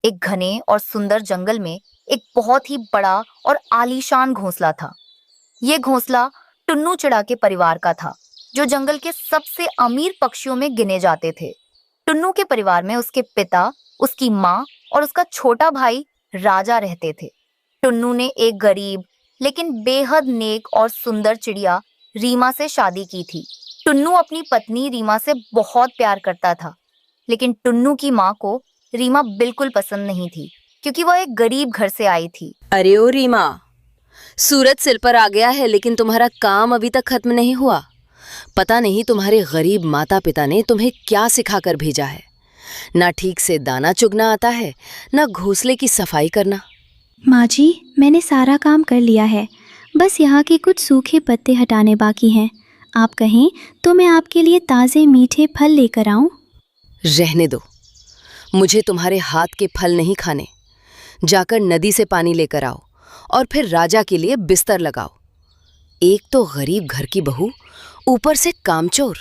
एक घने और सुंदर जंगल में एक बहुत ही बड़ा और आलीशान घोंसला था। ये घोंसला टुन्नू चिड़ा के परिवार का था, जो जंगल के सबसे अमीर पक्षियों में गिने जाते थे। टुन्नू के परिवार में उसके पिता, उसकी माँ और उसका छोटा भाई राजा रहते थे। टुन्नू ने एक गरीब लेकिन बेहद नेक और सुंदर चिड़िया रीमा से शादी की थी। टुन्नू अपनी पत्नी रीमा से बहुत प्यार करता था, लेकिन टुन्नू की माँ को रीमा बिल्कुल पसंद नहीं थी, क्योंकि वह एक गरीब घर से आई थी। अरे ओ रीमा, सूरज सिर पर आ गया है, लेकिन तुम्हारा काम अभी तक खत्म नहीं हुआ। पता नहीं तुम्हारे गरीब माता पिता ने तुम्हें क्या सिखाकर भेजा है। ना ठीक से दाना चुगना आता है, ना घोंसले की सफाई करना। माँ जी, मैंने सारा काम कर लिया है, बस यहाँ के कुछ सूखे पत्ते हटाने बाकी हैं। आप कहें तो मैं आपके लिए ताज़े मीठे फल लेकर आऊँ? रहने दो, मुझे तुम्हारे हाथ के फल नहीं खाने। जाकर नदी से पानी लेकर आओ और फिर राजा के लिए बिस्तर लगाओ। एक तो गरीब घर की बहू, ऊपर से कामचोर।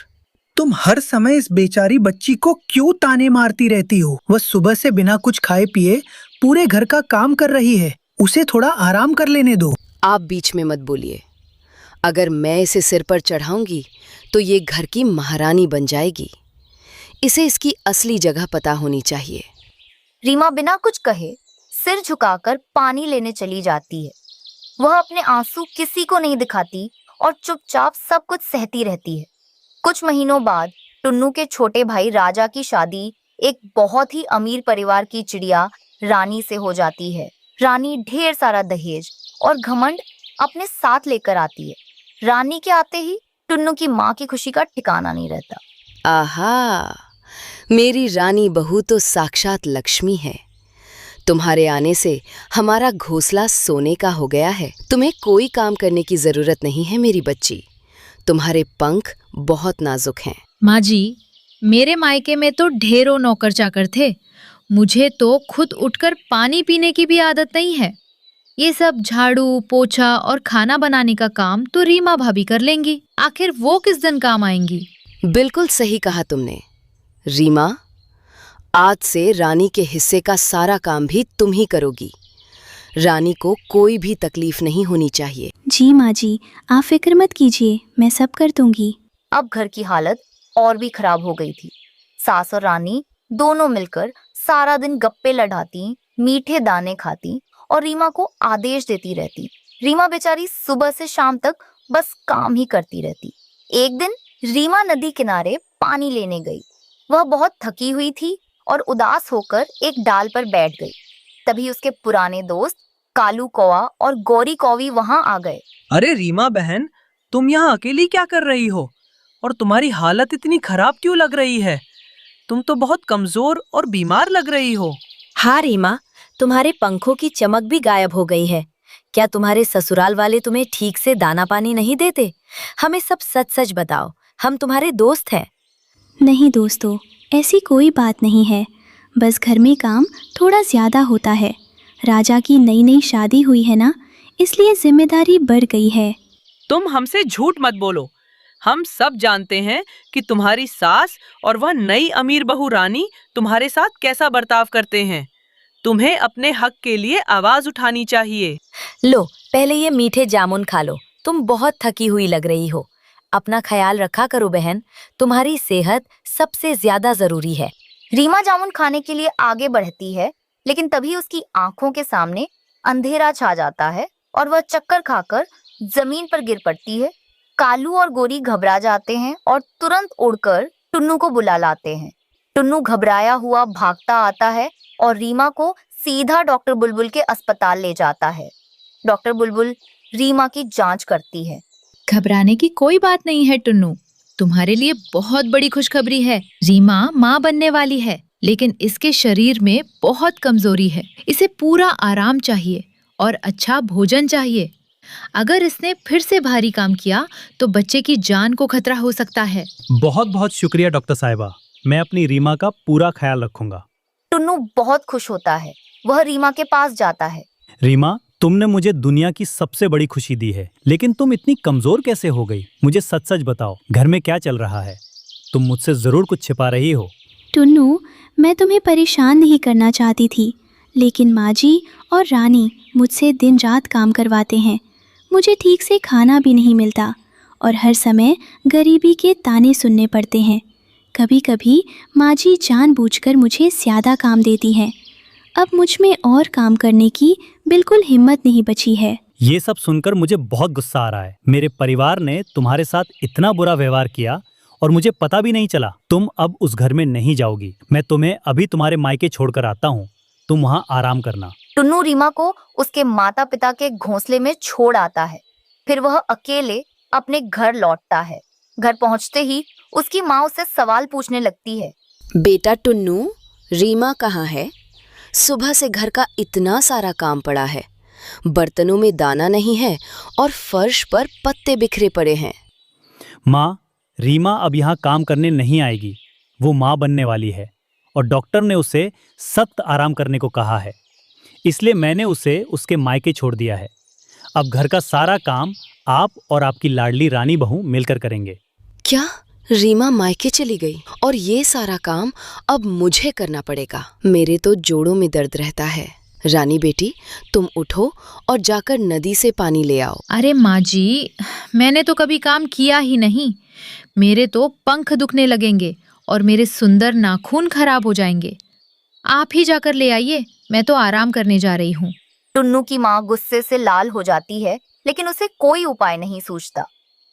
तुम हर समय इस बेचारी बच्ची को क्यों ताने मारती रहती हो? वह सुबह से बिना कुछ खाए पिए पूरे घर का काम कर रही है। उसे थोड़ा आराम कर लेने दो। आप बीच में मत बोलिए। अगर मैं इसे सिर पर चढ़ाऊंगी तो ये घर की महारानी बन जाएगी। इसे इसकी असली जगह पता होनी चाहिए। रीमा बिना कुछ कहे सिर झुकाकर पानी लेने चली जाती है। वह अपने आंसू किसी को नहीं दिखाती और चुपचाप सब कुछ सहती रहती है। कुछ महीनों बाद टुन्नू के छोटे भाई राजा की शादी एक बहुत ही अमीर परिवार की चिड़िया रानी से हो जाती है। रानी ढेर सारा दहेज और घमंड अपने साथ लेकर आती है। रानी के आते ही टुन्नू की माँ की खुशी का ठिकाना नहीं रहता। आहा, मेरी रानी बहू तो साक्षात लक्ष्मी है। तुम्हारे आने से हमारा घोंसला सोने का हो गया है। तुम्हें कोई काम करने की जरूरत नहीं है मेरी बच्ची। तुम्हारे पंख बहुत नाजुक हैं। माँ जी, मेरे मायके में तो ढेरों नौकर चाकर थे। मुझे तो खुद उठकर पानी पीने की भी आदत नहीं है। ये सब झाड़ू, पोछा और खाना बनाने का काम तो रीमा भाभी कर लेंगी। आखिर वो किस दिन काम आएंगी? बिल्कुल सही कहा तुमने। रीमा, आज से रानी के हिस्से का सारा काम भी तुम ही करोगी। रानी को कोई भी तकलीफ नहीं होनी चाहिए। जी माँ जी, आप फिक्र मत कीजिए, मैं सब कर दूंगी। अब घर की हालत और भी खराब हो गई थी। सास और रानी दोनों मिलकर सारा दिन गप्पे लड़ाती, मीठे दाने खाती और रीमा को आदेश देती रहती। रीमा बेचारी सुबह से शाम तक बस काम ही करती रहती। एक दिन रीमा नदी किनारे पानी लेने गई। वह बहुत थकी हुई थी और उदास होकर एक डाल पर बैठ गई। तभी उसके पुराने दोस्त कालू कौवा और गौरी कौवी वहां आ गए। अरे रीमा बहन, तुम यहाँ अकेली क्या कर रही हो? और तुम्हारी हालत इतनी खराब क्यों लग रही है? तुम तो बहुत कमजोर और बीमार लग रही हो। हाँ रीमा, तुम्हारे पंखों की चमक भी गायब हो गई है। क्या तुम्हारे ससुराल वाले तुम्हें ठीक से दाना पानी नहीं देते? हमें सब सच सच बताओ, हम तुम्हारे दोस्त हैं। नहीं दोस्तों, ऐसी कोई बात नहीं है, बस घर में काम थोड़ा ज़्यादा होता है। राजा की नई नई शादी हुई है ना, इसलिए जिम्मेदारी बढ़ गई है। तुम हमसे झूठ मत बोलो। हम सब जानते हैं कि तुम्हारी सास और वह नई अमीर बहू रानी तुम्हारे साथ कैसा बर्ताव करते हैं। तुम्हें अपने हक के लिए आवाज उठानी चाहिए। लो, पहले ये मीठे जामुन खा लो। तुम बहुत थकी हुई लग रही हो। अपना ख्याल रखा करो बहन, तुम्हारी सेहत सबसे ज्यादा जरूरी है। रीमा जामुन खाने के लिए आगे बढ़ती है, लेकिन तभी उसकी आंखों के सामने अंधेरा छा जाता है और वह चक्कर खाकर जमीन पर गिर पड़ती है। कालू और गोरी घबरा जाते हैं और तुरंत उड़कर टुन्नू को बुला लाते हैं। टुन्नू घबराया हुआ भागता आता है और रीमा को सीधा डॉक्टर बुलबुल के अस्पताल ले जाता है। डॉक्टर बुलबुल रीमा की जांच करती है। घबराने की कोई बात नहीं है टुन्नू, तुम्हारे लिए बहुत बड़ी खुशखबरी है। रीमा माँ बनने वाली है, लेकिन इसके शरीर में बहुत कमजोरी है। इसे पूरा आराम चाहिए और अच्छा भोजन चाहिए। अगर इसने फिर से भारी काम किया तो बच्चे की जान को खतरा हो सकता है। बहुत बहुत शुक्रिया डॉक्टर साहिबा, मैं अपनी रीमा का पूरा ख्याल रखूंगा। टुन्नू बहुत खुश होता है। वह रीमा के पास जाता है। रीमा, तुमने मुझे दुनिया की सबसे बड़ी खुशी दी है, लेकिन तुम इतनी कमजोर कैसे हो गई? मुझे सच सच बताओ, घर में क्या चल रहा है? तुम मुझसे जरूर कुछ छिपा रही हो। टुन्नू, मैं तुम्हें परेशान नहीं करना चाहती थी, लेकिन माँ जी और रानी मुझसे दिन रात काम करवाते हैं। मुझे ठीक से खाना भी नहीं मिलता और हर समय गरीबी के ताने सुनने पड़ते हैं। कभी कभी माँ जी जानबूझकर मुझे ज़्यादा काम देती हैं। अब मुझ में और काम करने की बिल्कुल हिम्मत नहीं बची है। ये सब सुनकर मुझे बहुत गुस्सा आ रहा है। मेरे परिवार ने तुम्हारे साथ इतना बुरा व्यवहार किया और मुझे पता भी नहीं चला। तुम अब उस घर में नहीं जाओगी। मैं तुम्हें अभी तुम्हारे मायके छोड़कर आता हूँ। तुम वहाँ आराम करना। टुन्नू रीमा को उसके माता पिता के घोंसले में छोड़ आता है। फिर वह अकेले अपने घर लौटता है। घर पहुंचते ही उसकी माँ उससे सवाल पूछने लगती है। बेटा टुन्नू, रीमा कहाँ है? सुबह से घर का इतना सारा काम पड़ा है। बर्तनों में दाना नहीं है और फर्श पर पत्ते बिखरे पड़े हैं। माँ, रीमा अब यहाँ काम करने नहीं आएगी। वो माँ बनने वाली है और डॉक्टर ने उसे सख्त आराम करने को कहा है। इसलिए मैंने उसे उसके मायके छोड़ दिया है। अब घर का सारा काम आप और आपकी लाडली रानी बहू मिलकर करेंगे। क्या रीमा मायके चली गई और ये सारा काम अब मुझे करना पड़ेगा? मेरे तो जोड़ों में दर्द रहता है। रानी बेटी, तुम उठो और जाकर नदी से पानी ले आओ। अरे माँ जी, मैंने तो कभी काम किया ही नहीं। मेरे तो पंख दुखने लगेंगे और मेरे सुंदर नाखून खराब हो जाएंगे। आप ही जाकर ले आइए, मैं तो आराम करने जा रही हूँ। टुन्नू की माँ गुस्से से लाल हो जाती है, लेकिन उसे कोई उपाय नहीं सूझता।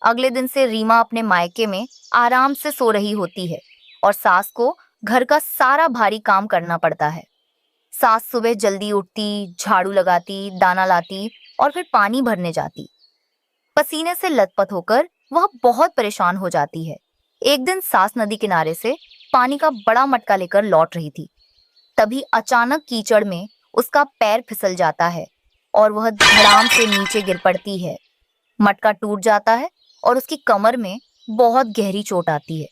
अगले दिन से रीमा अपने मायके में आराम से सो रही होती है और सास को घर का सारा भारी काम करना पड़ता है। सास सुबह जल्दी उठती, झाड़ू लगाती, दाना लाती और फिर पानी भरने जाती। पसीने से लथपथ होकर वह बहुत परेशान हो जाती है। एक दिन सास नदी किनारे से पानी का बड़ा मटका लेकर लौट रही थी। तभी अचानक कीचड़ में उसका पैर फिसल जाता है और वह धड़ाम से नीचे गिर पड़ती है। मटका टूट जाता है और उसकी कमर में बहुत गहरी चोट आती है।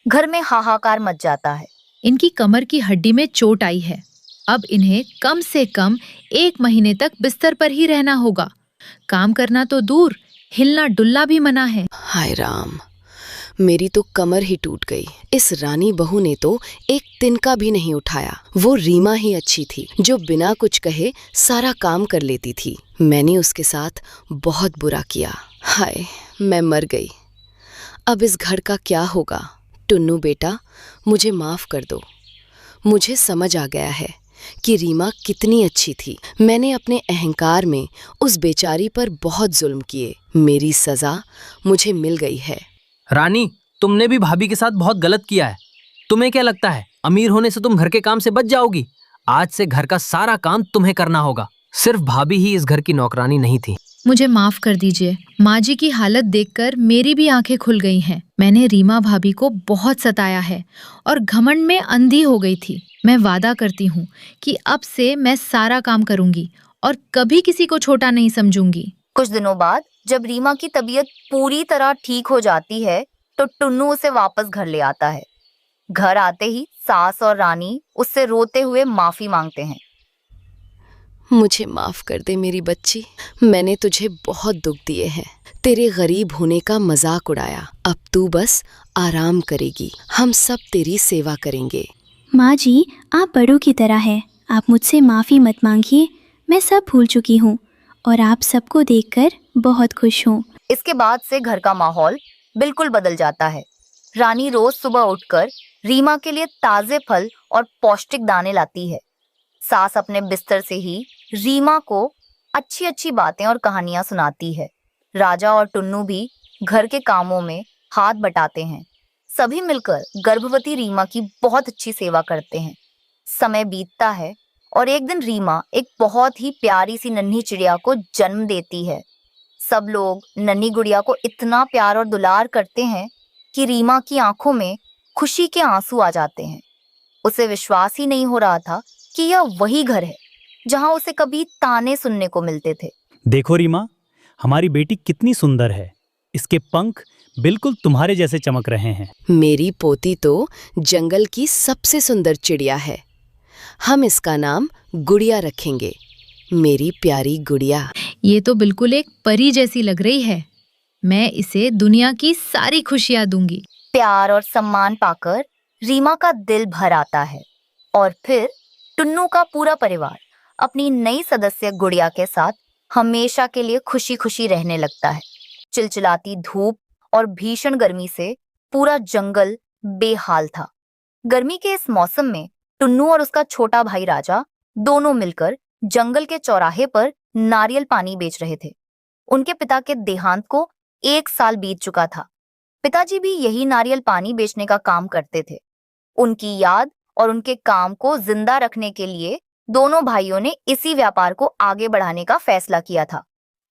घर में हाहाकार मच जाता है। इनकी कमर की हड्डी में चोट आई है। अब इन्हें कम से कम 1 महीने तक बिस्तर पर ही रहना होगा। काम करना तो दूर, हिलना डुलना भी मना है। हाय राम, मेरी तो कमर ही टूट गई। इस रानी बहू ने तो एक तिनका भी नहीं उठाया। वो रीमा ही अच्छी थी, जो बिना कुछ कहे सारा काम कर लेती थी। मैंने उसके साथ बहुत बुरा किया। हाय, मैं मर गई। अब इस घर का क्या होगा? टुन्नू बेटा, मुझे माफ कर दो। मुझे समझ आ गया है कि रीमा कितनी अच्छी थी। मैंने अपने अहंकार में उस बेचारी पर बहुत जुल्म किए। मेरी सजा मुझे मिल गई है। रानी, तुमने भी भाभी के साथ बहुत गलत किया है। तुम्हें क्या लगता है अमीर होने से तुम घर के काम से बच जाओगी? आज से घर का सारा काम तुम्हें करना होगा। सिर्फ भाभी ही इस घर की नौकरानी नहीं थी। मुझे माफ कर दीजिए। माँ जी की हालत देखकर मेरी भी आंखें खुल गई हैं। मैंने रीमा भाभी को बहुत सताया है और घमंड में अंधी हो गई थी। मैं वादा करती हूँ कि अब से मैं सारा काम करूंगी और कभी किसी को छोटा नहीं समझूंगी। कुछ दिनों बाद जब रीमा की तबीयत पूरी तरह ठीक हो जाती है तो टुन्नू उसे वापस घर ले आता है। घर आते ही सास और रानी उससे रोते हुए माफी मांगते हैं। मुझे माफ कर दे मेरी बच्ची। मैंने तुझे बहुत दुख दिए हैं। तेरे गरीब होने का मजाक उड़ाया। अब तू बस आराम करेगी। हम सब तेरी सेवा करेंगे। माँ जी, आप बड़ों की तरह है। आप मुझसे माफ़ी मत मांगिए। मैं सब भूल चुकी हूँ और आप सबको देखकर बहुत खुश हूँ। इसके बाद से घर का माहौल बिल्कुल बदल जाता है। रानी रोज सुबह उठकर रीमा के लिए ताजे फल और पौष्टिक दाने लाती है। सास अपने बिस्तर से ही रीमा को अच्छी अच्छी बातें और कहानियां सुनाती है। राजा और टुन्नू भी घर के कामों में हाथ बटाते हैं। सभी मिलकर गर्भवती रीमा की बहुत अच्छी सेवा करते हैं। समय बीतता है और एक दिन रीमा एक बहुत ही प्यारी सी नन्ही चिड़िया को जन्म देती है। सब लोग नन्ही गुड़िया को इतना प्यार और दुलार करते हैं कि रीमा की आंखों में खुशी के आंसू आ जाते हैं। उसे विश्वास ही नहीं हो रहा था कि यह वही घर है जहां उसे कभी ताने सुनने को मिलते थे। देखो रीमा, हमारी बेटी कितनी सुंदर है। इसके पंख बिल्कुल तुम्हारे जैसे चमक रहे हैं। मेरी पोती तो जंगल की सबसे सुंदर चिड़िया है। हम इसका नाम गुड़िया रखेंगे। मेरी प्यारी गुड़िया। ये तो बिल्कुल एक परी जैसी लग रही है। मैं इसे दुनिया की सारी खुशियां दूंगी। प्यार और सम्मान पाकर रीमा का दिल भर आता है और फिर टुन्नू का पूरा परिवार अपनी नई सदस्य गुड़िया के साथ हमेशा के लिए खुशी खुशी रहने लगता है। चिलचिलाती धूप और भीषण गर्मी से पूरा जंगल बेहाल था। गर्मी के इस मौसम में टुन्नू और उसका छोटा भाई राजा दोनों मिलकर जंगल के चौराहे पर नारियल पानी बेच रहे थे। उनके पिता के देहांत को 1 साल बीत चुका था। पिताजी भी यही नारियल पानी बेचने का काम करते थे। उनकी याद और उनके काम को जिंदा रखने के लिए दोनों भाइयों ने इसी व्यापार को आगे बढ़ाने का फैसला किया था।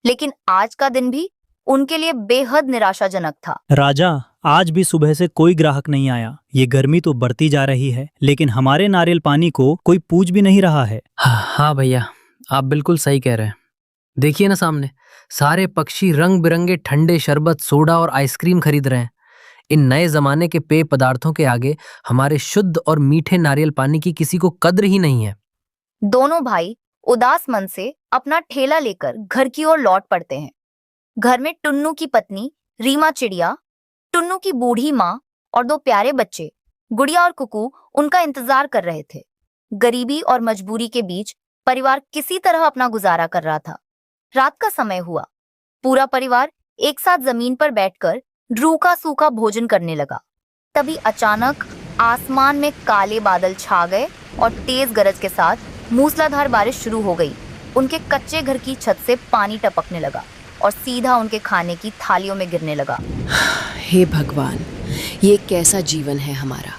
लेकिन आज का दिन भी उनके लिए बेहद निराशाजनक था। राजा, आज भी सुबह से कोई ग्राहक नहीं आया। ये गर्मी तो बढ़ती जा रही है, लेकिन हमारे नारियल पानी को कोई पूछ भी नहीं रहा है। हाँ भैया, आप बिल्कुल सही कह रहे हैं। देखिए ना सामने, सारे पक्षी रंग बिरंगे ठंडे शरबत, सोडा और आइसक्रीम खरीद रहे हैं। इन नए जमाने के पेय पदार्थों के आगे हमारे शुद्ध और मीठे नारियल पानी की किसी को कद्र ही नहीं है। दोनों भाई उदास मन से अपना ठेला लेकर घर की ओर लौट पड़ते हैं। घर में टुन्नू की पत्नी रीमा चिड़िया, टुन्नू की बूढ़ी माँ और 2 प्यारे बच्चे गुड़िया और कुकू उनका इंतजार कर रहे थे। गरीबी और मजबूरी के बीच परिवार किसी तरह अपना गुजारा कर रहा था। रात का समय हुआ। पूरा परिवार एक साथ जमीन पर बैठकर रूखा सूखा भोजन करने लगा। तभी अचानक आसमान में काले बादल छा गए और तेज गरज के साथ मूसलाधार बारिश शुरू हो गई। उनके कच्चे घर की छत से पानी टपकने लगा और सीधा उनके खाने की थालियों में गिरने लगा। हे भगवान, ये कैसा जीवन है हमारा।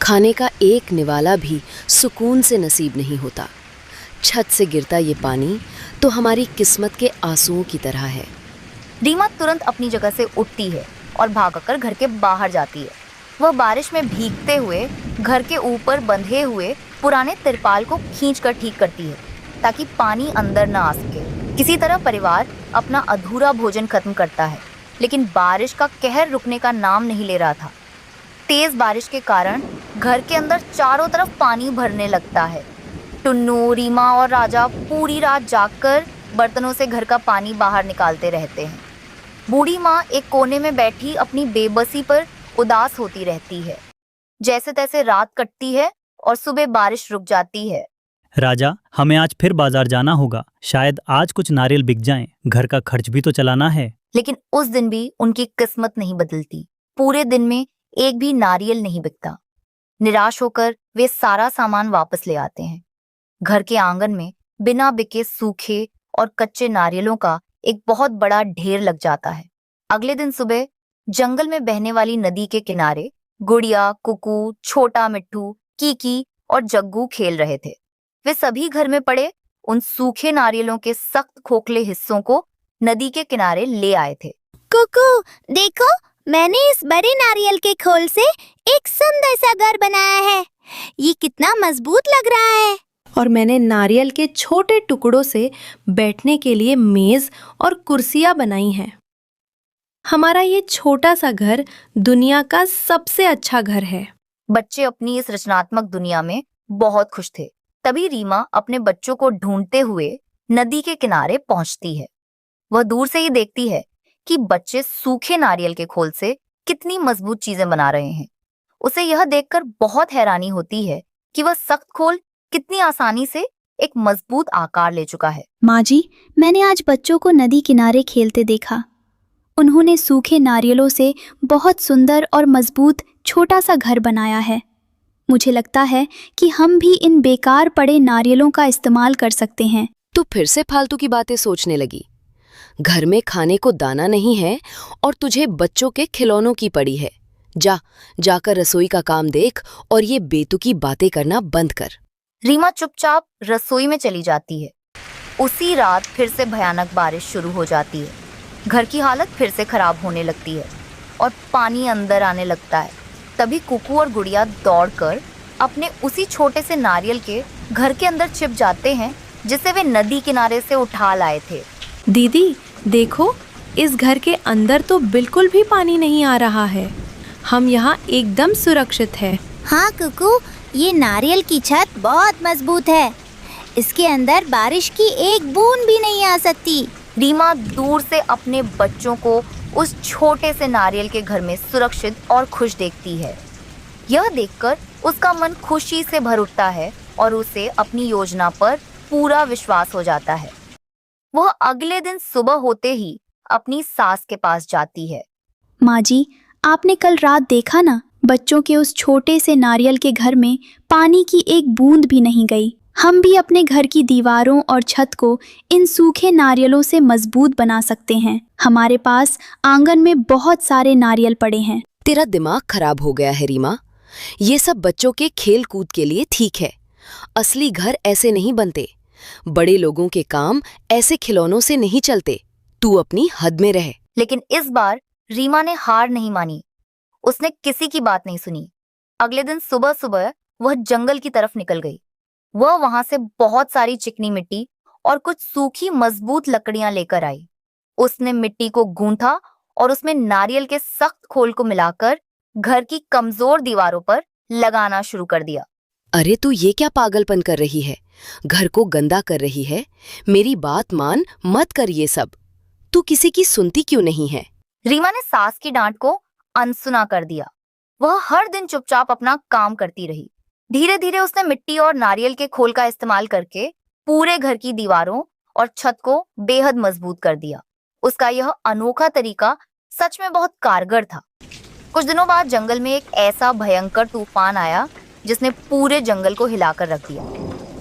खाने का एक निवाला भी सुकून से नसीब नहीं होता। छत से गिरता ये पानी तो हमारी किस्मत के आंसुओं की तरह है। रीमा तुरंत अपनी जगह से उठती है और भागकर घर के बाहर जाती है। वह बारिश में भीगते हुए घर के ऊपर बंधे हुए पुराने तिरपाल को खींचकर ठीक करती है ताकि पानी अंदर न आ सके। किसी तरह परिवार अपना अधूरा भोजन खत्म करता है, लेकिन बारिश का कहर रुकने का नाम नहीं ले रहा था। तेज बारिश के कारण घर के अंदर चारों तरफ पानी भरने लगता है। टुन्नू, रीमा और राजा पूरी रात जागकर बर्तनों से घर का पानी बाहर निकालते रहते हैं। बूढ़ी माँ एक कोने में बैठी अपनी बेबसी पर उदास होती रहती है। जैसे तैसे रात कटती है और सुबह बारिश रुक जाती है। राजा, हमें आज फिर बाजार जाना होगा। शायद आज कुछ नारियल बिक जाएं। घर का खर्च भी तो चलाना है। लेकिन उस दिन भी उनकी किस्मत नहीं बदलती। पूरे दिन में एक भी नारियल नहीं बिकता। निराश होकर वे सारा सामान वापस ले आते हैं। घर के आंगन में बिना बिके सूखे और कच्चे नारियलों का एक बहुत बड़ा ढेर लग जाता है। अगले दिन सुबह जंगल में बहने वाली नदी के किनारे गुड़िया, कुकू, छोटा मिट्ठू, कीकी और जग्गू खेल रहे थे। वे सभी घर में पड़े उन सूखे नारियलों के सख्त खोखले हिस्सों को नदी के किनारे ले आए थे। कुकू, देखो, मैंने इस बड़े नारियल के खोल से एक सुंदर सा घर बनाया है। ये कितना मजबूत लग रहा है। और मैंने नारियल के छोटे टुकड़ों से बैठने के लिए मेज और कुर्सियां बनाई हैं। हमारा ये छोटा सा घर दुनिया का सबसे अच्छा घर है। बच्चे अपनी इस रचनात्मक दुनिया में बहुत खुश थे। तभी रीमा अपने बच्चों को ढूंढते हुए नदी के किनारे पहुंचती है। वह दूर से ही देखती है कि बच्चे सूखे नारियल के खोल से कितनी मजबूत चीजें बना रहे हैं। उसे यह देखकर बहुत हैरानी होती है कि वह सख्त खोल कितनी आसानी से एक मजबूत आकार ले चुका है। माँ जी, मैंने आज बच्चों को नदी किनारे खेलते देखा। उन्होंने सूखे नारियलों से बहुत सुंदर और मजबूत छोटा सा घर बनाया है। मुझे लगता है कि हम भी इन बेकार पड़े नारियलों का इस्तेमाल कर सकते हैं। तू फिर से फालतू की बातें सोचने लगी। घर में खाने को दाना नहीं है और तुझे बच्चों के खिलौनों की पड़ी है। जाकर रसोई का काम देख और ये बेतुकी बातें करना बंद कर। रीमा चुपचाप रसोई में चली जाती है। उसी रात फिर से भयानक बारिश शुरू हो जाती है। घर की हालत फिर से खराब होने लगती है और पानी अंदर आने लगता है। तभी कुकू और गुड़िया दौड़कर अपने उसी छोटे से नारियल के घर के अंदर छिप जाते हैं जिसे वे नदी किनारे से उठा लाए थे। दीदी, देखो, इस घर के अंदर तो बिल्कुल भी पानी नहीं आ रहा है। हम यहाँ एकदम सुरक्षित है। हाँ कुकू, ये नारियल की छत बहुत मजबूत है। इसके अंदर बारिश की एक बूंद भी नहीं आ सकती। रीमा दूर से अपने बच्चों को उस छोटे से नारियल के घर में सुरक्षित और खुश देखती है। यह देखकर उसका मन खुशी से भर उठता है और उसे अपनी योजना पर पूरा विश्वास हो जाता है। वह अगले दिन सुबह होते ही अपनी सास के पास जाती है। माँ जी, आपने कल रात देखा ना, बच्चों के उस छोटे से नारियल के घर में पानी की एक बूंद भी नहीं गई। हम भी अपने घर की दीवारों और छत को इन सूखे नारियलों से मजबूत बना सकते हैं। हमारे पास आंगन में बहुत सारे नारियल पड़े हैं। तेरा दिमाग खराब हो गया है रीमा। ये सब बच्चों के खेल कूद के लिए ठीक है। असली घर ऐसे नहीं बनते। बड़े लोगों के काम ऐसे खिलौनों से नहीं चलते। तू अपनी हद में रह। लेकिन इस बार रीमा ने हार नहीं मानी। उसने किसी की बात नहीं सुनी। अगले दिन सुबह सुबह वह जंगल की तरफ निकल गई। वह वहां से बहुत सारी चिकनी मिट्टी और कुछ सूखी मजबूत लकड़ियां लेकर आई। उसने मिट्टी को गूंथा और उसमें नारियल के सख्त खोल को मिलाकर घर की कमजोर दीवारों पर लगाना शुरू कर दिया। अरे तू ये क्या पागलपन कर रही है? घर को गंदा कर रही है। मेरी बात मान, मत कर ये सब। तू किसी की सुनती क्यों नहीं है? रीमा ने सास की डांट को अनसुना कर दिया। वह हर दिन चुपचाप अपना काम करती रही। धीरे धीरे उसने मिट्टी और नारियल के खोल का इस्तेमाल करके पूरे घर की दीवारों और छत को बेहद मजबूत कर दिया। उसका यह अनोखा तरीका सच में बहुत कारगर था। कुछ दिनों बाद जंगल में एक ऐसा भयंकर तूफान आया जिसने पूरे जंगल को हिलाकर रख दिया।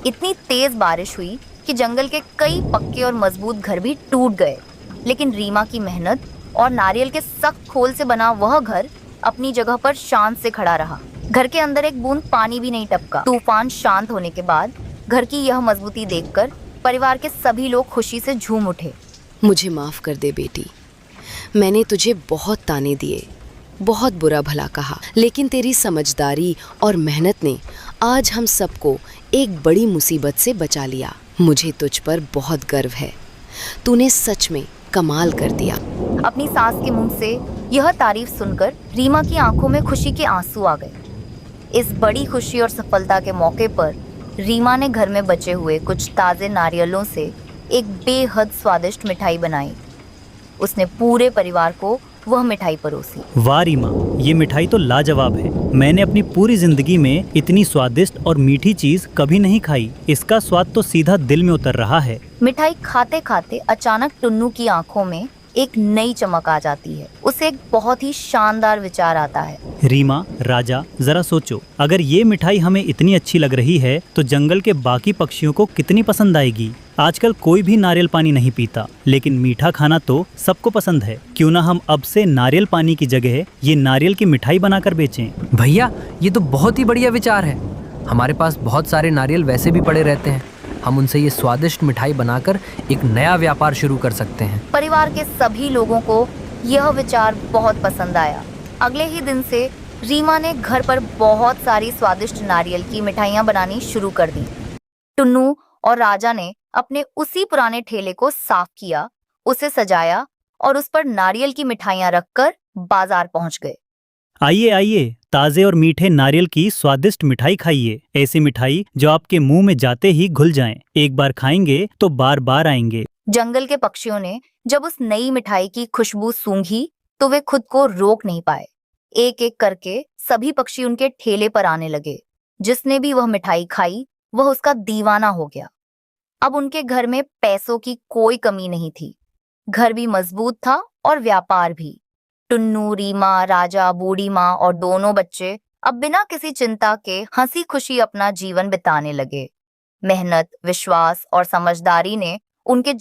इतनी तेज बारिश हुई कि जंगल के कई पक्के और मजबूत घर भी टूट गए। लेकिन रीमा की मेहनत और नारियल के सख्त खोल से बना वह घर अपनी जगह पर शांत से खड़ा रहा। घर के अंदर एक बूंद पानी भी नहीं टपका। तूफान शांत होने के बाद घर की यह मजबूती देखकर परिवार के सभी लोग खुशी से झूम उठे। मुझे माफ कर दे बेटी। मैंने तुझे बहुत ताने दिए, बहुत बुरा भला कहा, लेकिन तेरी समझदारी और मेहनत ने आज हम सबको एक बड़ी मुसीबत से बचा लिया। मुझे तुझ पर बहुत गर्व है। तूने सच में कमाल कर दिया। अपनी सास के मुंह से यह तारीफ सुनकर रीमा की आंखों में खुशी के आंसू आ गए। इस बड़ी खुशी और सफलता के मौके पर रीमा ने घर में बचे हुए कुछ ताजे नारियलों से एक बेहद स्वादिष्ट मिठाई बनाई। उसने पूरे परिवार को वह मिठाई परोसी। वाह रीमा, ये मिठाई तो लाजवाब है। मैंने अपनी पूरी जिंदगी में इतनी स्वादिष्ट और मीठी चीज कभी नहीं खाई। इसका स्वाद तो सीधा दिल में उतर रहा है। मिठाई खाते खाते अचानक टुन्नू की आंखों में एक नई चमक आ जाती है। उसे एक बहुत ही शानदार विचार आता है। रीमा, राजा, जरा सोचो, अगर ये मिठाई हमें इतनी अच्छी लग रही है तो जंगल के बाकी पक्षियों को कितनी पसंद आएगी। आजकल कोई भी नारियल पानी नहीं पीता, लेकिन मीठा खाना तो सबको पसंद है। क्यों ना हम अब से नारियल पानी की जगह ये नारियल की मिठाई बनाकर बेचें। भैया, ये तो बहुत ही बढ़िया विचार है। हमारे पास बहुत सारे नारियल वैसे भी पड़े रहते हैं। हम उनसे ये स्वादिष्ट मिठाई बनाकर एक नया व्यापार शुरू कर सकते हैं। परिवार के सभी लोगों को यह विचार बहुत पसंद आया। अगले ही दिन से रीमा ने घर पर बहुत सारी स्वादिष्ट नारियल की मिठाइयाँ बनानी शुरू कर दी। टुन्नू और राजा ने अपने उसी पुराने ठेले को साफ किया, उसे सजाया और उस पर नारियल की मिठाइयाँ रखकर बाजार पहुंच गए। आइए आइए, ताजे और मीठे नारियल की स्वादिष्ट मिठाई खाइए। ऐसी मिठाई जो आपके मुंह में जाते ही घुल जाएं। एक बार खाएंगे तो बार बार आएंगे। जंगल के पक्षियों ने जब उस नई मिठाई की खुशबू सूंघी तो वे खुद को रोक नहीं पाए। एक एक करके सभी पक्षी उनके ठेले पर आने लगे। जिसने भी वह मिठाई खाई वह उसका दीवाना हो गया। अब उनके घर में पैसों की कोई कमी नहीं थी। घर भी मजबूत था और व्यापार भी। टुन्नू, रीमा, राजा, बूढ़ी माँ और दोनों बच्चे अब बिना किसी चिंता के हंसी खुशी अपना जीवन बिताने लगे। मेहनत, विश्वास और समझदारी ने उनके